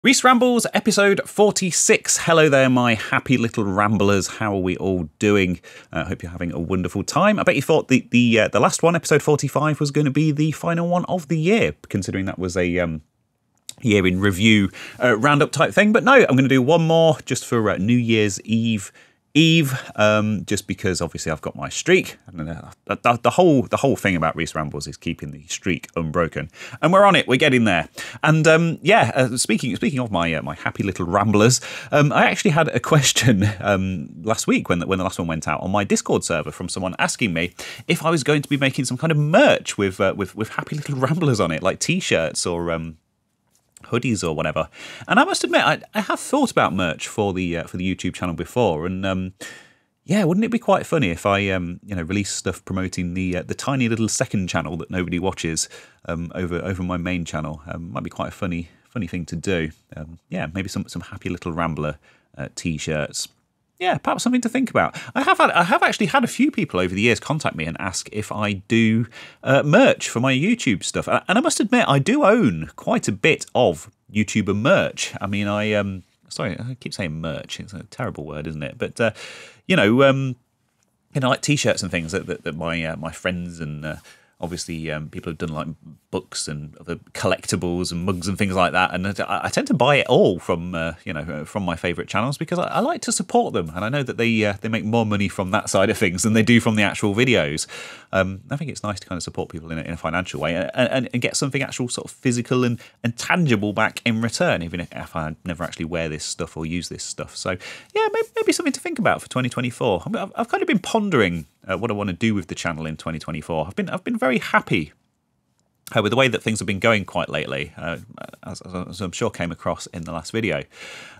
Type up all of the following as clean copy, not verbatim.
Reese Rambles, episode 46. Hello there, my happy little ramblers. How are we all doing? I hope you're having a wonderful time. I bet you thought the last one, episode 45, was going to be the final one of the year, considering that was a year in review roundup type thing. But no, I'm going to do one more just for New Year's Eve, just because obviously I've got my streak, and the whole thing about Reese Rambles is keeping the streak unbroken, and we're on it. We're getting there. And speaking of my happy little ramblers, I actually had a question last week when the last one went out on my Discord server from someone asking me if I was going to be making some kind of merch with happy little ramblers on it, like t-shirts or hoodies or whatever. And I must admit, I have thought about merch for the YouTube channel before, and wouldn't it be quite funny if I release stuff promoting the tiny little second channel that nobody watches over my main channel? Might be quite a funny thing to do. Maybe some happy little rambler t-shirts. Yeah, perhaps something to think about. I have actually had a few people over the years contact me and ask if I do merch for my YouTube stuff. And I must admit, I do own quite a bit of YouTuber merch. I mean, sorry, I keep saying merch. It's a terrible word, isn't it? But, like T-shirts and things that my friends and obviously people have done like books and other collectibles and mugs and things like that, and I tend to buy it all from from my favourite channels because I like to support them, and I know that they make more money from that side of things than they do from the actual videos. I think it's nice to kind of support people in a financial way and get something actual sort of physical and tangible back in return, even if I never actually wear this stuff or use this stuff. So yeah, maybe something to think about for 2024. I've kind of been pondering what I want to do with the channel in 2024. I've been very happy with the way that things have been going quite lately, as I'm sure came across in the last video.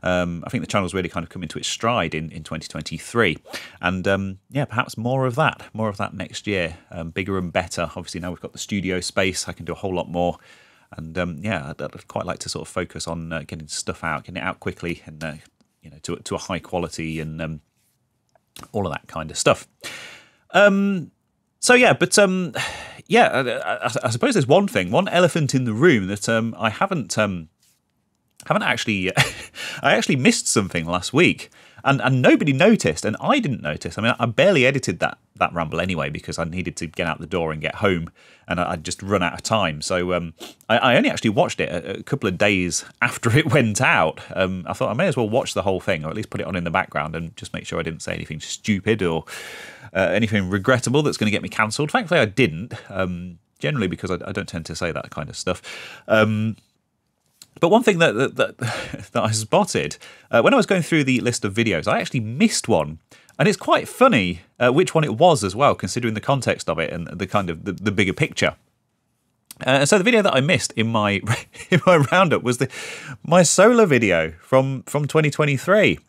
I think the channel's really kind of come into its stride in 2023, and perhaps more of that next year, bigger and better. Obviously now we've got the studio space, I can do a whole lot more, and I'd quite like to sort of focus on getting stuff out, getting it out quickly, and to a high quality, and all of that kind of stuff. I suppose there's one elephant in the room that I haven't actually. I actually missed something last week, and nobody noticed, and I didn't notice. I mean, I barely edited that ramble anyway because I needed to get out the door and get home, and I'd just run out of time. So I only actually watched it a couple of days after it went out. I thought I may as well watch the whole thing, or at least put it on in the background and just make sure I didn't say anything stupid or anything regrettable that's going to get me cancelled. Thankfully, I didn't. Generally, because I don't tend to say that kind of stuff. But one thing that I spotted when I was going through the list of videos, I actually missed one, and it's quite funny which one it was as well, considering the context of it and the kind of the bigger picture. So the video that I missed in my roundup was my solar video from 2023.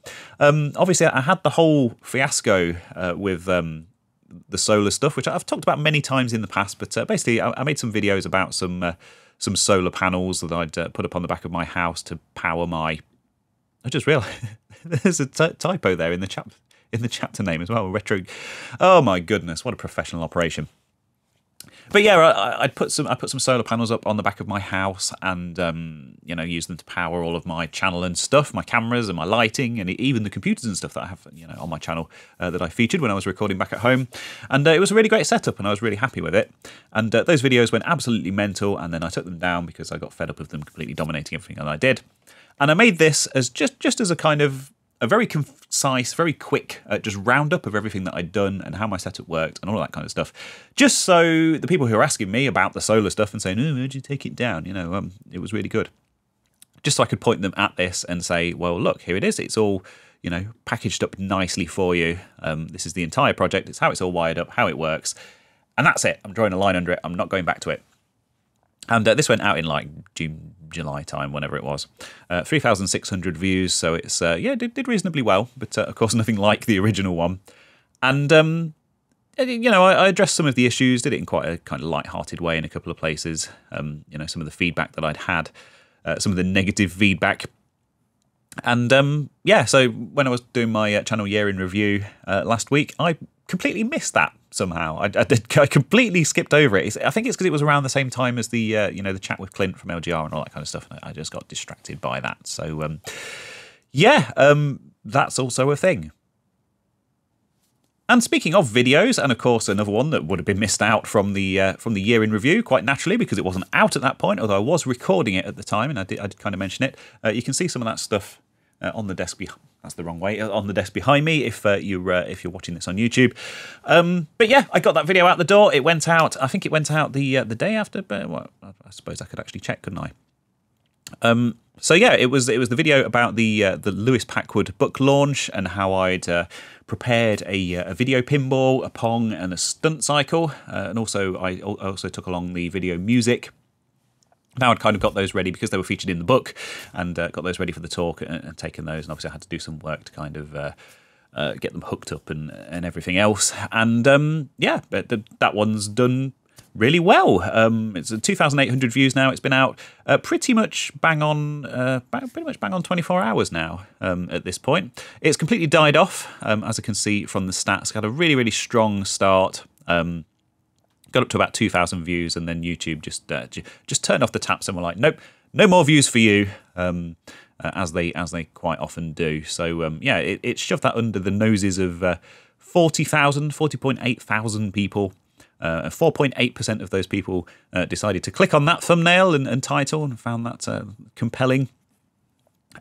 Obviously, I had the whole fiasco with the solar stuff, which I've talked about many times in the past. But basically, I made some videos about some solar panels that I'd put up on the back of my house to power my. I just realised there's a typo there in the chapter name as well. Retro. Oh my goodness! What a professional operation. But yeah, I put some solar panels up on the back of my house, and use them to power all of my channel and stuff, my cameras and my lighting, and even the computers and stuff that I have on my channel that I featured when I was recording back at home. And it was a really great setup, and I was really happy with it. And those videos went absolutely mental, and then I took them down because I got fed up of them completely dominating everything that I did. And I made this as just as a kind of a very concise, very quick just roundup of everything that I'd done and how my setup worked and all that kind of stuff. Just so the people who are asking me about the solar stuff and saying, "Oh, where'd you take it down?" It was really good. Just so I could point them at this and say, "Well, look, here it is. It's all packaged up nicely for you. This is the entire project. It's how it's all wired up, how it works, and that's it. I'm drawing a line under it. I'm not going back to it." And this went out in like June, July time, whenever it was. 3,600 views, so it's did reasonably well, but of course nothing like the original one. And I addressed some of the issues, did it in quite a kind of light-hearted way in a couple of places. Some of the feedback that I'd had, some of the negative feedback. And so when I was doing my channel year in review last week, I completely missed that somehow. I completely skipped over it. I think it's because it was around the same time as the the chat with Clint from LGR and all that kind of stuff. And I just got distracted by that. So that's also a thing. And speaking of videos, and of course another one that would have been missed out from the year in review, quite naturally, because it wasn't out at that point, although I was recording it at the time, and I did kind of mention it. You can see some of that stuff on the desk behind. That's the wrong way. On the desk behind me, if you're watching this on YouTube. But yeah, I got that video out the door. It went out. I think it went out the day after. But well, I suppose I could actually check, couldn't I? So yeah, it was the video about the Lewis Packwood book launch and how I'd prepared a video pinball, a pong, and a stunt cycle, and also I also took along the video music. Now I'd kind of got those ready because they were featured in the book, and got those ready for the talk and taken those. And obviously I had to do some work to kind of get them hooked up and everything else. And yeah, that one's done really well. It's 2,800 views now. It's been out pretty much bang on 24 hours now at this point. It's completely died off, as I can see from the stats. It had a really, really strong start. Got up to about 2,000 views, and then YouTube just turned off the taps and were like, nope, no more views for you, as they quite often do. So yeah, it shoved that under the noses of 40.8 thousand people. 4.8% of those people decided to click on that thumbnail and title and found that compelling.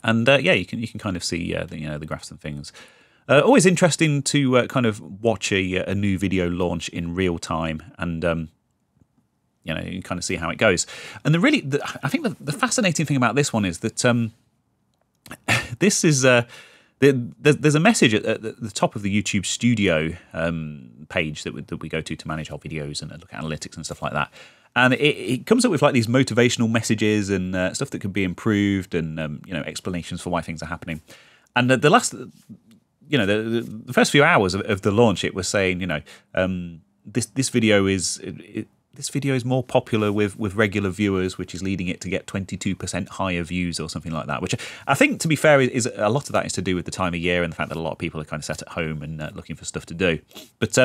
And yeah, you can kind of see the graphs and things. Always interesting to kind of watch a new video launch in real time, and you can kind of see how it goes. And I think the fascinating thing about this one is that this is there's a message at the top of the YouTube Studio page that we go to manage our videos and look at analytics and stuff like that. And it comes up with like these motivational messages and stuff that could be improved, and explanations for why things are happening. And the last. The first few hours of the launch, it was saying, this video is more popular with regular viewers, which is leading it to get 22% higher views or something like that. Which I think, to be fair, is a lot of that is to do with the time of year and the fact that a lot of people are kind of sat at home and looking for stuff to do. But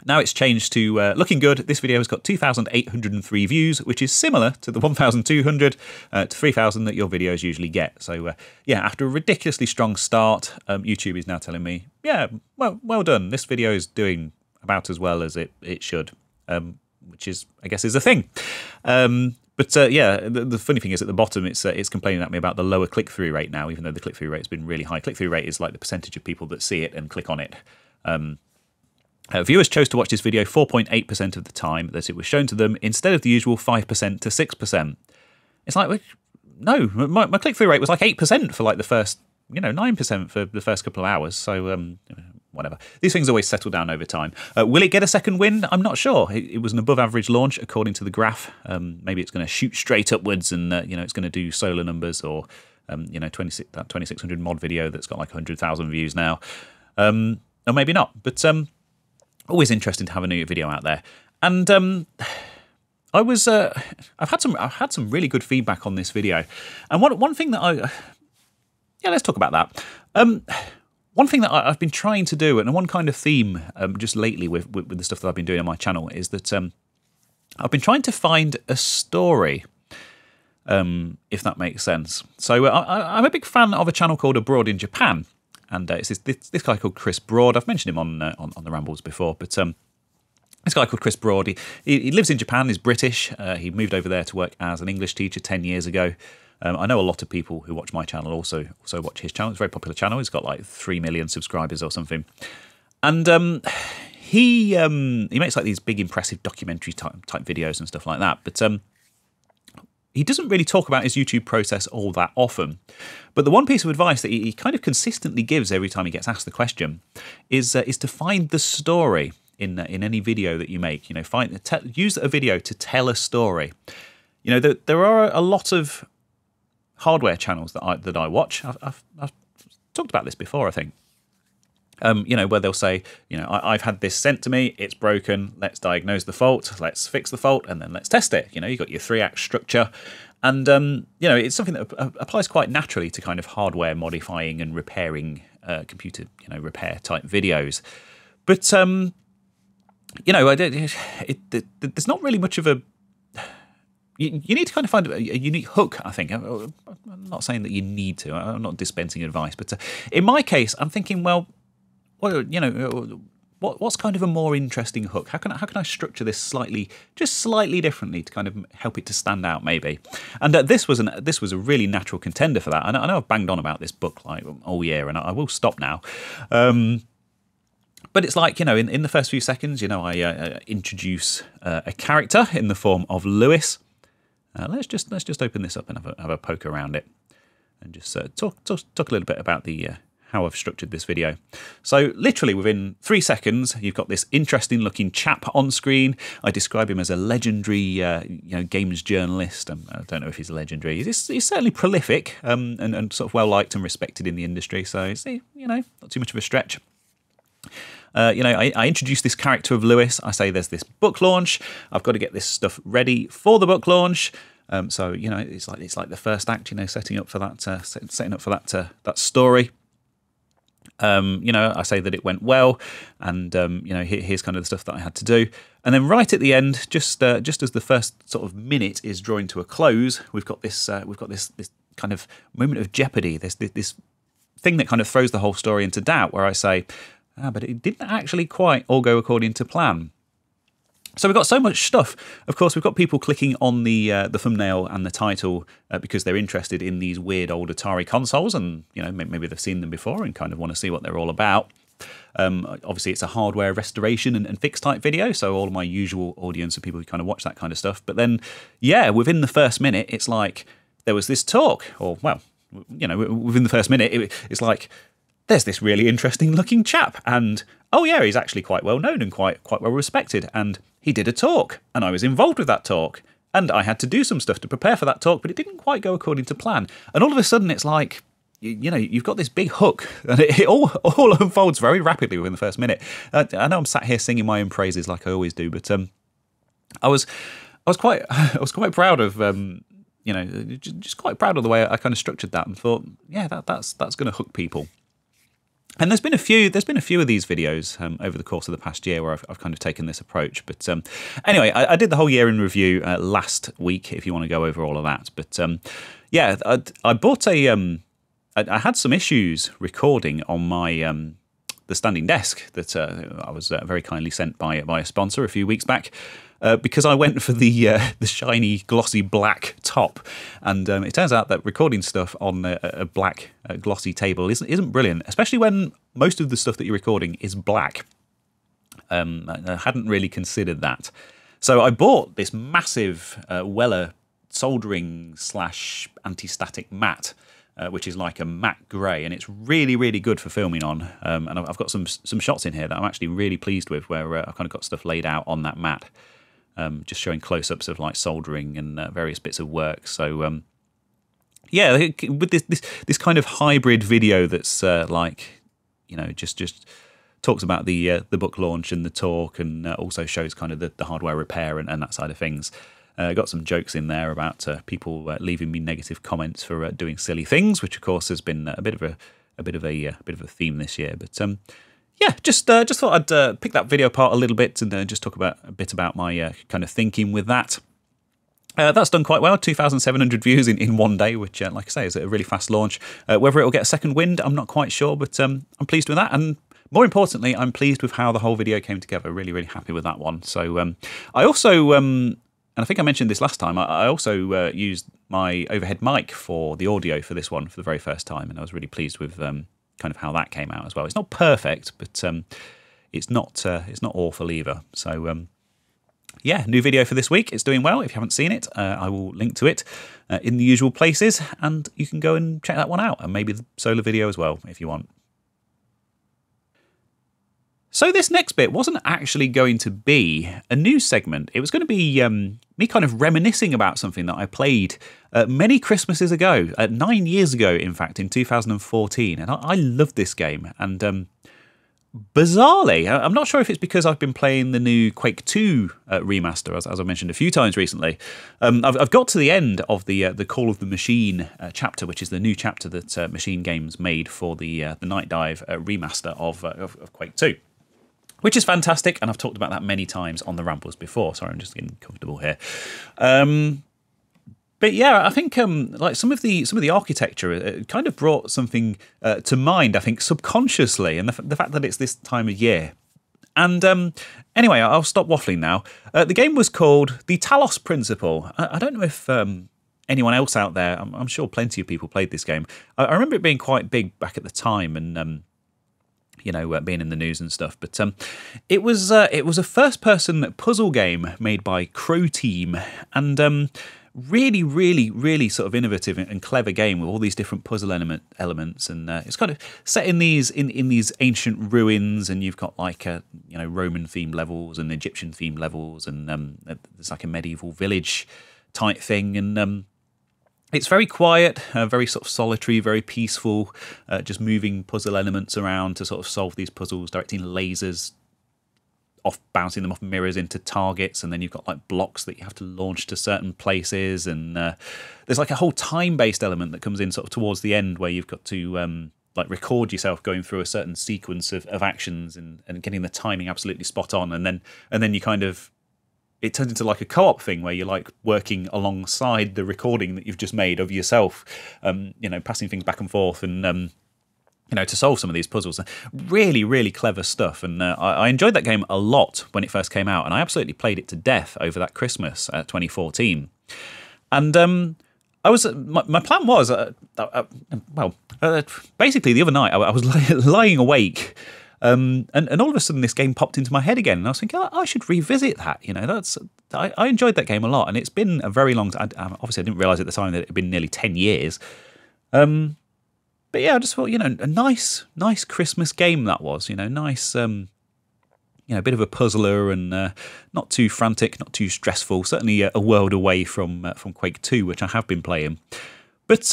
now it's changed to looking good. This video has got 2,803 views, which is similar to the 1,200 to 3,000 that your videos usually get. So yeah, after a ridiculously strong start, YouTube is now telling me, yeah, well done. This video is doing about as well as it should, which is, I guess, is a thing. But yeah, the funny thing is at the bottom, it's complaining at me about the lower click-through rate now, even though the click-through rate has been really high. Click-through rate is like the percentage of people that see it and click on it. Viewers chose to watch this video 4.8% of the time that it was shown to them, instead of the usual 5% to 6%. It's like, no, my click-through rate was like 8% for like the first, 9% for the first couple of hours. So whatever. These things always settle down over time. Will it get a second wind? I'm not sure. It was an above-average launch according to the graph. Maybe it's going to shoot straight upwards, and it's going to do solar numbers, or that 2600 mod video that's got like 100,000 views now, or maybe not. But always interesting to have a new video out there. And I've had some really good feedback on this video. And one thing that let's talk about that. One thing that I've been trying to do, and one kind of theme just lately with the stuff that I've been doing on my channel, is that I've been trying to find a story, if that makes sense. So I'm a big fan of a channel called Abroad in Japan. And it's this guy called Chris Broad. I've mentioned him on the Rambles before, but this guy called Chris Broad, he lives in Japan, he's British. He moved over there to work as an English teacher 10 years ago. I know a lot of people who watch my channel also watch his channel. It's a very popular channel. He's got like 3 million subscribers or something. And he makes like these big, impressive documentary type videos and stuff like that. But he doesn't really talk about his YouTube process all that often. But the one piece of advice that he kind of consistently gives every time he gets asked the question is to find the story in any video that you make. Use a video to tell a story. There are a lot of hardware channels that I watch. I've talked about this before, I think. Where they'll say, I've had this sent to me, it's broken, let's diagnose the fault, let's fix the fault, and then let's test it. You've got your 3-act structure. And, it's something that applies quite naturally to kind of hardware modifying and repairing computer, repair type videos. But you know, there's not really much of a. You need to kind of find a unique hook, I think. I'm not saying that you need to. I'm not dispensing advice, but in my case, I'm thinking, well, you know, what's kind of a more interesting hook? How can I structure this slightly differently to kind of help it to stand out, maybe? And this was a really natural contender for that. I know I've banged on about this book like all year, and I will stop now. But it's like, you know, in the first few seconds, you know, I introduce a character in the form of Lewis. Let's just open this up and have a poke around it, and just talk a little bit about the how I've structured this video. So literally within 3 seconds, you've got this interesting looking chap on screen. I describe him as a legendary, you know, games journalist. I don't know if he's legendary. He's certainly prolific and sort of well liked and respected in the industry. So it's, you know, not too much of a stretch. You know, I introduce this character of Lewis. I say there's this book launch. I've got to get this stuff ready for the book launch. So you know, it's like the first act. You know, setting up for that that story. You know, I say that it went well, and you know, here's kind of the stuff that I had to do. And then right at the end, just as the first sort of minute is drawing to a close, we've got this kind of moment of jeopardy. This thing that kind of throws the whole story into doubt, where I say, but it didn't actually quite all go according to plan. So we've got so much stuff. Of course, we've got people clicking on the thumbnail and the title because they're interested in these weird old Atari consoles, and you know, maybe they've seen them before and kind of want to see what they're all about. Obviously, it's a hardware restoration and fix type video, so all of my usual audience are people who kind of watch that kind of stuff. But then, yeah, within the first minute, it's like there was this talk, or well, you know, within the first minute, it's like, there's this really interesting looking chap, and oh yeah, he's actually quite well known and quite well respected, and he did a talk, and I was involved with that talk, and I had to do some stuff to prepare for that talk, but it didn't quite go according to plan. And all of a sudden it's like, you know, you've got this big hook, and it all unfolds very rapidly within the first minute. I know I'm sat here singing my own praises like I always do, but I was quite proud of you know, just quite proud of the way I kind of structured that, and thought, yeah, that's going to hook people. And there's been a few of these videos over the course of the past year where I've kind of taken this approach. But anyway, I did the whole year in review last week, if you want to go over all of that. But yeah, I bought I had some issues recording on my the standing desk that I was very kindly sent by a sponsor a few weeks back. Because I went for the shiny, glossy black top, and it turns out that recording stuff on a black glossy table isn't brilliant, especially when most of the stuff that you're recording is black. I hadn't really considered that, so I bought this massive Weller soldering / anti-static mat, which is like a matte grey, and it's really, really good for filming on. And I've got some shots in here that I'm actually really pleased with, where I've kind of got stuff laid out on that mat. Just showing close-ups of like soldering and various bits of work. So yeah, with this kind of hybrid video that's like, you know, just talks about the book launch and the talk, and also shows kind of the hardware repair and that side of things. Got some jokes in there about people leaving me negative comments for doing silly things, which of course has been a bit of a theme this year. But yeah, just thought I'd pick that video apart a little bit and just talk a bit about my kind of thinking with that. That's done quite well, 2,700 views in one day, which, like I say, is a really fast launch. Whether it'll get a second wind, I'm not quite sure, but I'm pleased with that. And more importantly, I'm pleased with how the whole video came together. Really, really happy with that one. So I also, and I think I mentioned this last time, I also used my overhead mic for the audio for this one for the very first time, and I was really pleased with kind of how that came out as well. It's not perfect, but it's not awful either. So yeah, new video for this week. It's doing well. If you haven't seen it, I will link to it in the usual places, and you can go and check that one out, and maybe the solo video as well if you want. So this next bit wasn't actually going to be a news segment. It was going to be me kind of reminiscing about something that I played many Christmases ago, 9 years ago, in fact, in 2014. And I loved this game. And bizarrely, I'm not sure if it's because I've been playing the new Quake 2 remaster, as I mentioned a few times recently. I've got to the end of the Call of the Machine chapter, which is the new chapter that Machine Games made for the Night Dive remaster of Quake 2. which is fantastic. And I've talked about that many times on the Rambles before. Sorry, I'm just getting comfortable here. But yeah, I think like some of the architecture kind of brought something to mind, I think, subconsciously, and the fact that it's this time of year. And anyway, I'll stop waffling now. The game was called the Talos Principle. I don't know if anyone else out there, I'm sure plenty of people played this game. I remember it being quite big back at the time, and being in the news and stuff. But it was a first-person puzzle game made by Crow Team, and really, really, really sort of innovative and clever game with all these different puzzle elements, and it's kind of set in these ancient ruins, and you've got like Roman themed levels and Egyptian themed levels, and there's like a medieval village type thing, and it's very quiet, very sort of solitary, very peaceful, just moving puzzle elements around to sort of solve these puzzles, directing lasers bouncing them off mirrors into targets, and then you've got like blocks that you have to launch to certain places, and there's like a whole time-based element that comes in sort of towards the end where you've got to like record yourself going through a certain sequence of actions and getting the timing absolutely spot on, and then you kind of, it turns into like a co-op thing where you're like working alongside the recording that you've just made of yourself, passing things back and forth, and to solve some of these puzzles. Really, really clever stuff. And I enjoyed that game a lot when it first came out, and I absolutely played it to death over that Christmas 2014. And my plan was, basically the other night I was lying awake, and all of a sudden this game popped into my head again, and I was thinking, I should revisit that. I enjoyed that game a lot, and it's been a very long time. Obviously, I didn't realise at the time that it had been nearly 10 years. But yeah, I just thought, a nice Christmas game that was. Nice, a bit of a puzzler, and not too frantic, not too stressful. Certainly a world away from Quake 2, which I have been playing. But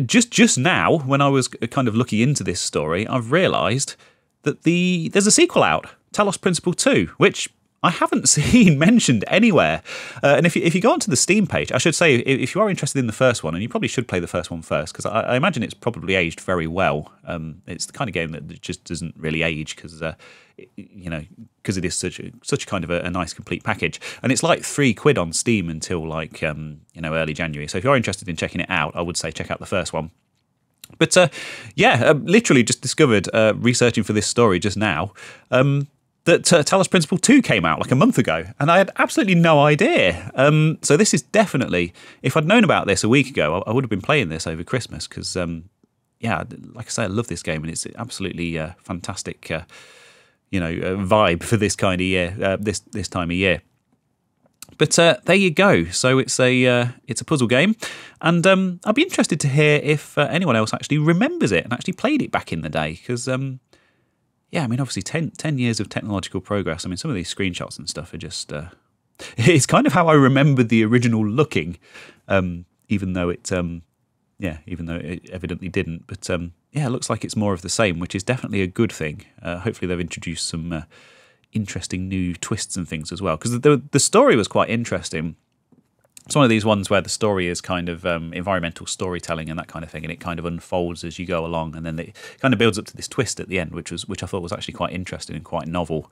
just now, when I was kind of looking into this story, I've realised that there's a sequel out, Talos Principle 2, which I haven't seen mentioned anywhere. And if you go onto the Steam page, I should say, if you are interested in the first one, and you probably should play the first one first, because I imagine it's probably aged very well. It's the kind of game that just doesn't really age, because it is such kind of a nice complete package. And it's like £3 on Steam until like early January. So if you're interested in checking it out, I would say check out the first one. But literally just discovered researching for this story just now. That Talos Principle 2 came out like a month ago, and I had absolutely no idea. So this is definitely, if I'd known about this a week ago, I would have been playing this over Christmas, because, like I say, I love this game, and it's absolutely fantastic, vibe for this kind of year, this time of year. But there you go. So it's a puzzle game, and I'd be interested to hear if anyone else actually remembers it and actually played it back in the day, because obviously 10 years of technological progress. I mean, some of these screenshots and stuff are just, it's kind of how I remember the original looking, even though it evidently didn't. But it looks like it's more of the same, which is definitely a good thing. Hopefully they've introduced some interesting new twists and things as well, because the story was quite interesting. It's one of these ones where the story is kind of environmental storytelling and that kind of thing, and it kind of unfolds as you go along, and then it kind of builds up to this twist at the end, which I thought was actually quite interesting and quite novel.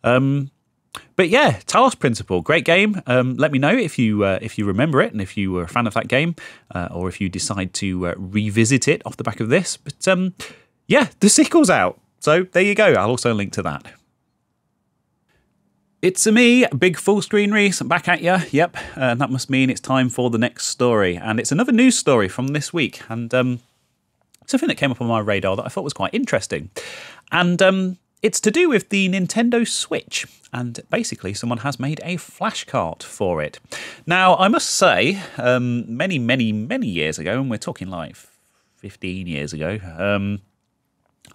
But yeah, Talos Principle, great game. Let me know if you remember it, and if you were a fan of that game, or if you decide to revisit it off the back of this. But the sequel's out, so there you go. I'll also link to that. It's me, Big Full Screen Reese, back at you. Yep, that must mean it's time for the next story. And it's another news story from this week, and something that came up on my radar that I thought was quite interesting. And it's to do with the Nintendo Switch. And basically, someone has made a flashcart for it. Now, I must say, many, many, many years ago, and we're talking like 15 years ago,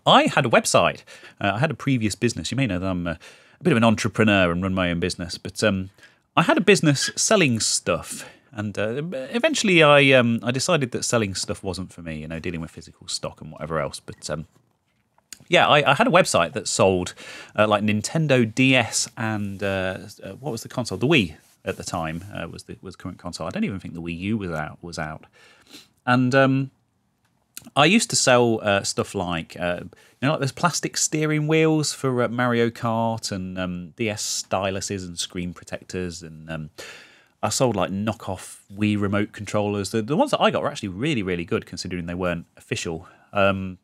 I had a website. I had a previous business. You may know that I'm a bit of an entrepreneur and run my own business, but I had a business selling stuff, and eventually I decided that selling stuff wasn't for me, dealing with physical stock and whatever else. But I had a website that sold like Nintendo DS and what was the console? The Wii at the time was the current console. I don't even think the Wii U was out. And I used to sell stuff like, like those plastic steering wheels for Mario Kart and DS styluses and screen protectors. And I sold like knockoff Wii remote controllers. The ones that I got were actually really, really good considering they weren't official. All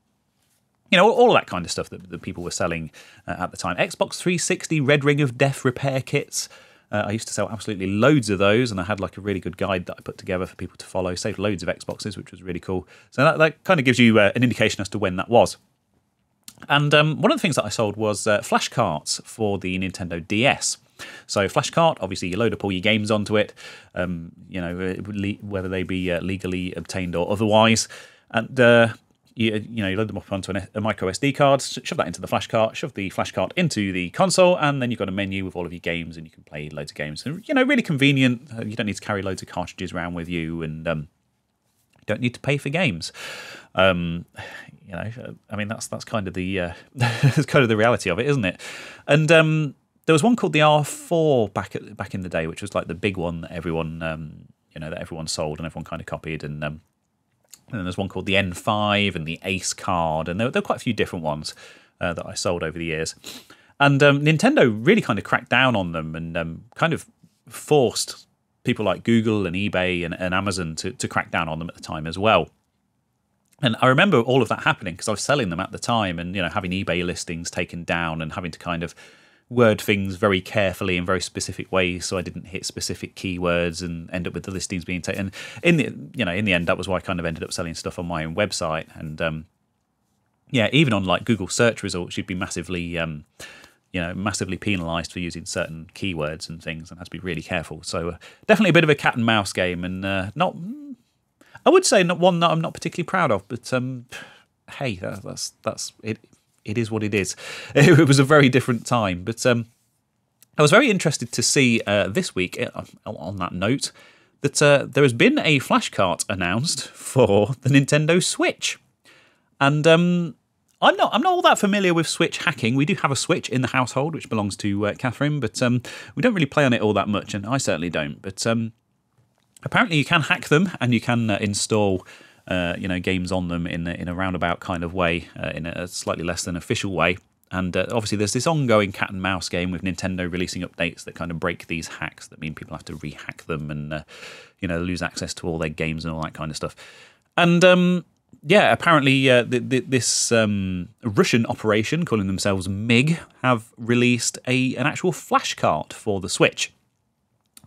of that kind of stuff that people were selling at the time. Xbox 360 Red Ring of Death repair kits. I used to sell absolutely loads of those, and I had like a really good guide that I put together for people to follow. Saved loads of Xboxes, which was really cool. So that kind of gives you an indication as to when that was. And one of the things that I sold was flashcarts for the Nintendo DS. So Flashcart, obviously, you load up all your games onto it, whether they be legally obtained or otherwise, and you load them up onto a micro SD card, shove that into the flashcart, shove the flashcart into the console, and then you've got a menu with all of your games, and you can play loads of games. And, really convenient. You don't need to carry loads of cartridges around with you, and you don't need to pay for games. That's kind of the that's kind of the reality of it, isn't it? And there was one called the R4 back in the day, which was like the big one that everyone that everyone sold and everyone kind of copied, and then there's one called the N5 and the Ace card, and there were quite a few different ones that I sold over the years. And Nintendo really kind of cracked down on them and kind of forced people like Google and eBay and Amazon to crack down on them at the time as well. And I remember all of that happening because I was selling them at the time and having eBay listings taken down and having to kind of word things very carefully in very specific ways so I didn't hit specific keywords and end up with the listings being taken. In the end, that was why I kind of ended up selling stuff on my own website. And even on like Google search results, you'd be massively penalised for using certain keywords and things, and had to be really careful. So definitely a bit of a cat and mouse game, and I would say not one that I'm not particularly proud of, but hey, that's it. It is what it is. It was a very different time. But I was very interested to see this week, on that note, that there has been a flashcart announced for the Nintendo Switch. And I'm not all that familiar with Switch hacking. We do have a Switch in the household, which belongs to Catherine, but we don't really play on it all that much, and I certainly don't. But apparently you can hack them, and you can install games on them in a roundabout kind of way, in a slightly less than official way. And obviously there's this ongoing cat and mouse game with Nintendo releasing updates that kind of break these hacks that mean people have to rehack them and lose access to all their games and all that kind of stuff. And apparently this Russian operation calling themselves MiG have released an actual flashcart for the Switch.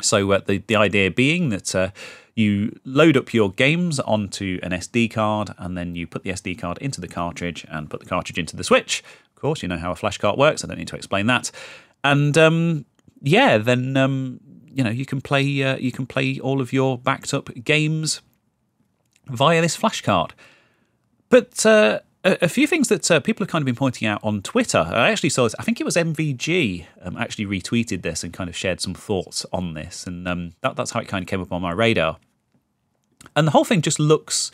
So the idea being that you load up your games onto an SD card, and then you put the SD card into the cartridge and put the cartridge into the Switch. Of course, you know how a flashcart works. I don't need to explain that. And then you can play all of your backed up games via this flashcart. But a few things that people have kind of been pointing out on Twitter. I actually saw this. I think it was MVG actually retweeted this and kind of shared some thoughts on this, and that's how it kind of came up on my radar. And the whole thing just looks,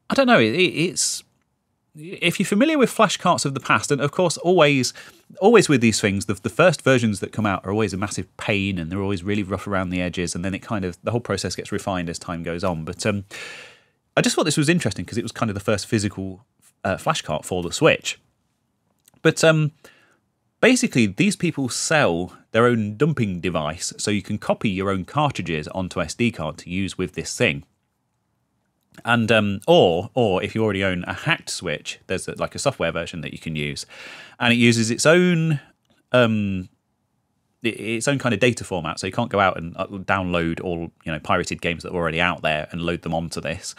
I don't know. It's if you're familiar with flashcarts of the past, and of course always with these things, the first versions that come out are always a massive pain, and they're always really rough around the edges, and then the whole process gets refined as time goes on. But I just thought this was interesting because it was kind of the first physical flashcart for the Switch. But basically, these people sell their own dumping device, so you can copy your own cartridges onto SD card to use with this thing. And or if you already own a hacked Switch, there's like a software version that you can use, and it uses its own kind of data format. So you can't go out and download all pirated games that are already out there and load them onto this.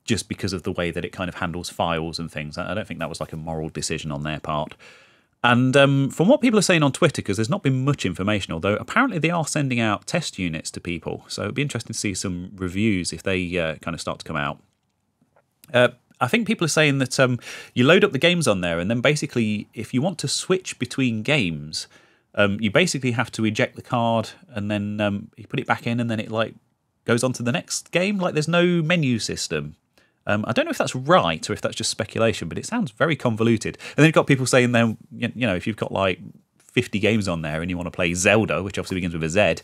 Just because of the way that it kind of handles files and things. I don't think that was like a moral decision on their part. And from what people are saying on Twitter, because there's not been much information, although apparently they are sending out test units to people. So it'd be interesting to see some reviews if they kind of start to come out. I think people are saying that you load up the games on there, and then basically if you want to switch between games, you basically have to eject the card, and then you put it back in, and then it goes on to the next game. There's no menu system. I don't know if that's right or if that's just speculation, but it sounds very convoluted. And then you've got people saying then, if you've got 50 games on there and you want to play Zelda, which obviously begins with a Z,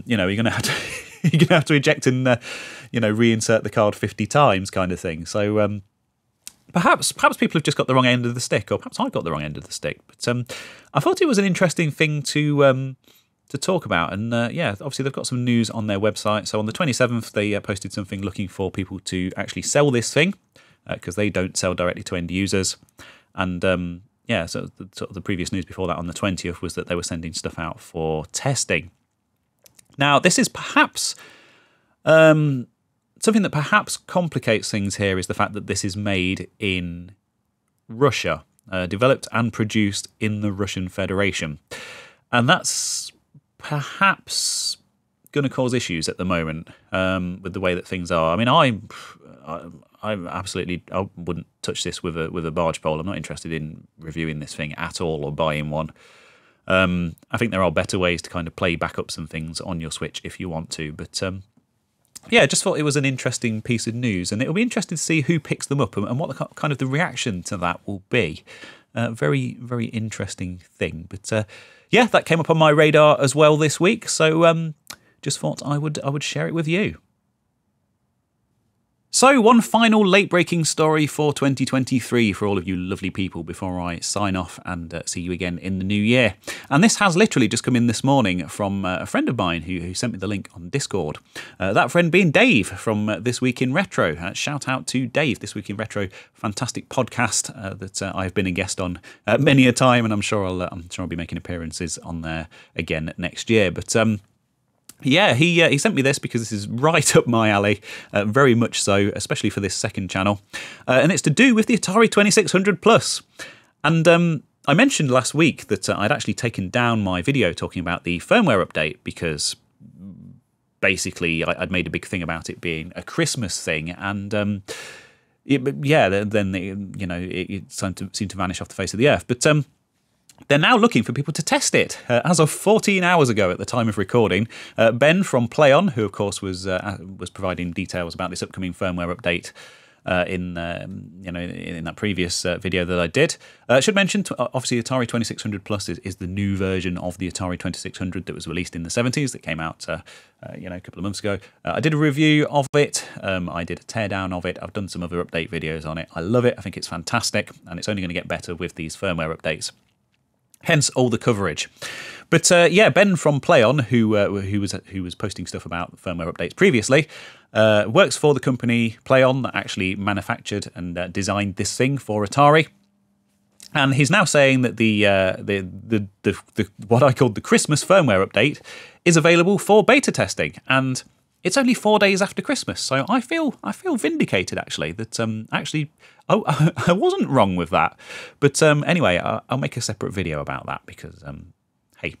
you know, you're going to have to you're going to have to eject and you know, reinsert the card 50 times, kind of thing. So perhaps people have just got the wrong end of the stick, or perhaps I got the wrong end of the stick. But I thought it was an interesting thing to talk about. And yeah, obviously they've got some news on their website. So on the 27th, they posted something looking for people to actually sell this thing, because they don't sell directly to end users. And yeah, so the previous news before that on the 20th was that they were sending stuff out for testing. Now, this is perhaps something that perhaps complicates things here is the fact that this is made in Russia, developed and produced in the Russian Federation. And that's perhaps going to cause issues at the moment with the way that things are. I mean, I wouldn't touch this with a barge pole. I'm not interested in reviewing this thing at all or buying one. I think there are better ways to kind of play backups and things on your Switch if you want to. But yeah, just thought it was an interesting piece of news, and it'll be interesting to see who picks them up and what kind of the reaction to that will be. Very, very interesting thing. But yeah, that came up on my radar as well this week, so just thought I would share it with you. So, one final late-breaking story for 2023 for all of you lovely people before I sign off and see you again in the new year. And this has literally just come in this morning from a friend of mine who sent me the link on Discord. That friend being Dave from This Week in Retro. Shout out to Dave, This Week in Retro, fantastic podcast that I've been a guest on many a time, and I'm sure I'll be making appearances on there again next year. But yeah, he sent me this because this is right up my alley, very much so, especially for this second channel. And it's to do with the Atari 2600 Plus. And I mentioned last week that I'd actually taken down my video talking about the firmware update because basically I'd made a big thing about it being a Christmas thing. And yeah, then it seemed to vanish off the face of the earth. But they're now looking for people to test it. As of 14 hours ago at the time of recording, Ben from PlayOn, who of course was providing details about this upcoming firmware update in that previous video that I did, should mention obviously Atari 2600 Plus is the new version of the Atari 2600 that was released in the 70s that came out a couple of months ago. I did a review of it. I did a teardown of it. I've done some other update videos on it. I love it. I think it's fantastic, and it's only going to get better with these firmware updates. Hence all the coverage. But yeah, Ben from PlayOn, who was posting stuff about firmware updates previously, works for the company PlayOn that actually manufactured and designed this thing for Atari. And he's now saying that the what I called the Christmas firmware update is available for beta testing, and it's only 4 days after Christmas. So I feel vindicated actually that I wasn't wrong with that. But anyway, I'll make a separate video about that because, hey,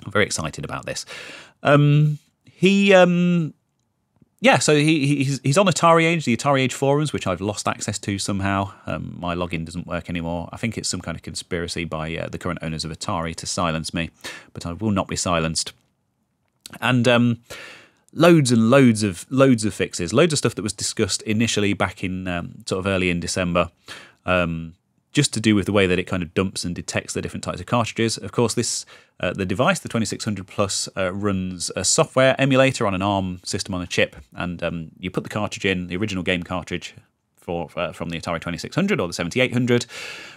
I'm very excited about this. Yeah, so he's on Atari Age, the Atari Age forums, which I've lost access to somehow. My login doesn't work anymore. I think it's some kind of conspiracy by the current owners of Atari to silence me, but I will not be silenced. And loads and loads of fixes, loads of stuff that was discussed initially back in sort of early in December, just to do with the way that it kind of dumps and detects the different types of cartridges. Of course, the device, the 2600 Plus, runs a software emulator on an ARM system on a chip, and you put the cartridge in, the original game cartridge from the Atari 2600 or the 7800,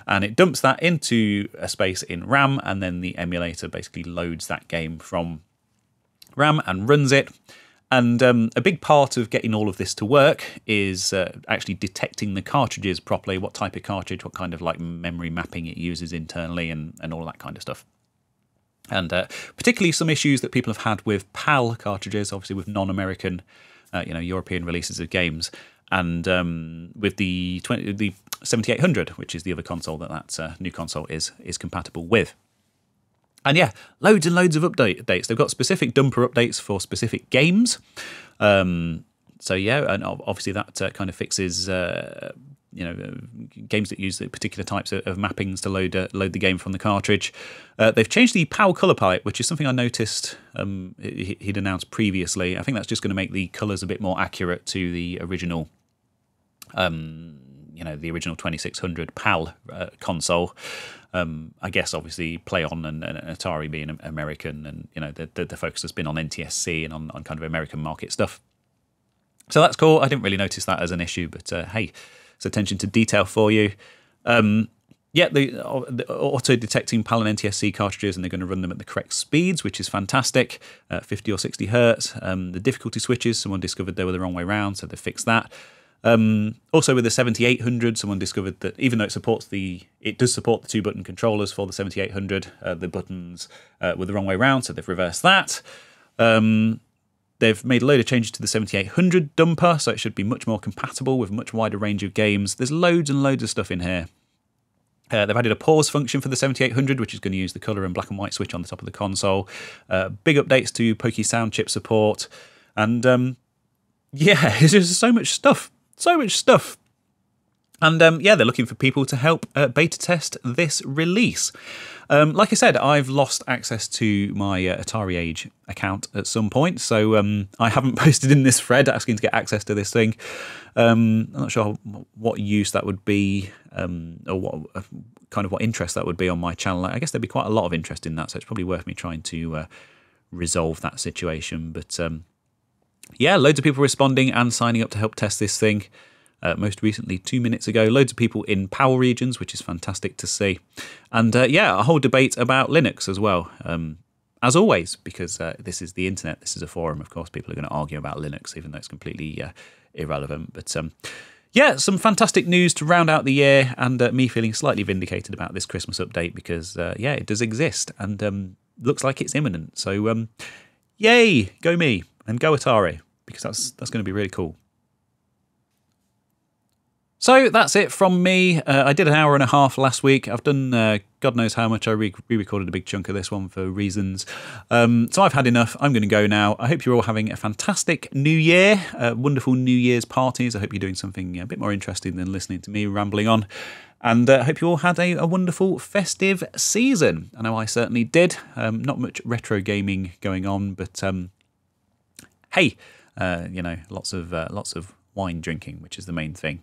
and it dumps that into a space in RAM, and then the emulator basically loads that game from RAM and runs it. And a big part of getting all of this to work is actually detecting the cartridges properly, what type of cartridge, what kind of like memory mapping it uses internally, and all that kind of stuff. And particularly some issues that people have had with PAL cartridges, obviously with non-American, European releases of games, and with the 7800, which is the other console that new console is compatible with. And yeah, loads and loads of updates. They've got specific dumper updates for specific games. So yeah, and obviously that kind of fixes games that use the particular types of mappings to load the game from the cartridge. They've changed the PAL color palette, which is something I noticed he'd announced previously. I think that's just going to make the colors a bit more accurate to the original the original 2600 PAL console. I guess obviously Play On and Atari being American, and the focus has been on NTSC and on kind of American market stuff. So that's cool. I didn't really notice that as an issue, but hey, it's attention to detail for you. The auto-detecting PAL and NTSC cartridges, and they're going to run them at the correct speeds, which is fantastic, 50 or 60 hertz. The difficulty switches, someone discovered they were the wrong way around, so they fixed that. Also with the 7800, someone discovered that even though it does support the 2-button controllers for the 7800, the buttons were the wrong way around, so they've reversed that. They've made a load of changes to the 7800 dumper, so it should be much more compatible with a much wider range of games. There's loads and loads of stuff in here. They've added a pause function for the 7800, which is going to use the colour and black and white switch on the top of the console. Big updates to Poky Sound chip support. And it's just so much stuff. So much stuff. And they're looking for people to help beta test this release. Like I said, I've lost access to my Atari Age account at some point, so I haven't posted in this thread asking to get access to this thing. I'm not sure what use that would be, or what interest that would be on my channel. I guess there'd be quite a lot of interest in that, so it's probably worth me trying to resolve that situation. But loads of people responding and signing up to help test this thing. Most recently, 2 minutes ago, loads of people in PAL regions, which is fantastic to see. And a whole debate about Linux as well. As always, because this is the internet, this is a forum, of course, people are going to argue about Linux, even though it's completely irrelevant. But some fantastic news to round out the year, and me feeling slightly vindicated about this Christmas update because, it does exist and looks like it's imminent. So, yay, go me and go Atari, because that's going to be really cool. So that's it from me. I did an hour and a half last week. I've done God knows how much. I re-recorded a big chunk of this one for reasons. So I've had enough. I'm going to go now. I hope you're all having a fantastic New Year, wonderful New Year's parties. I hope you're doing something a bit more interesting than listening to me rambling on. And I hope you all had a wonderful festive season. I know I certainly did. Not much retro gaming going on, but hey, lots of wine drinking, which is the main thing.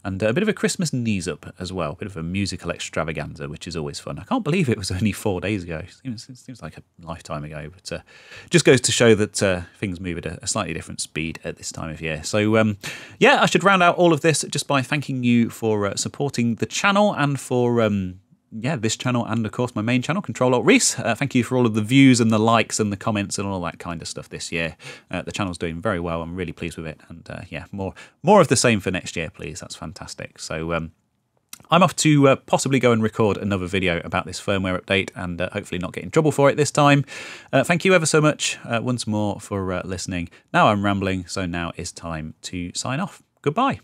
And a bit of a Christmas knees up as well, a bit of a musical extravaganza, which is always fun. I can't believe it was only 4 days ago. It seems like a lifetime ago, but just goes to show that things move at a slightly different speed at this time of year. So I should round out all of this just by thanking you for supporting the channel and for this channel and, of course, my main channel, Control-Alt-Reese. Thank you for all of the views and the likes and the comments and all that kind of stuff this year. The channel's doing very well. I'm really pleased with it. And, more of the same for next year, please. That's fantastic. So I'm off to possibly go and record another video about this firmware update and hopefully not get in trouble for it this time. Thank you ever so much once more for listening. Now I'm rambling, so now it's time to sign off. Goodbye.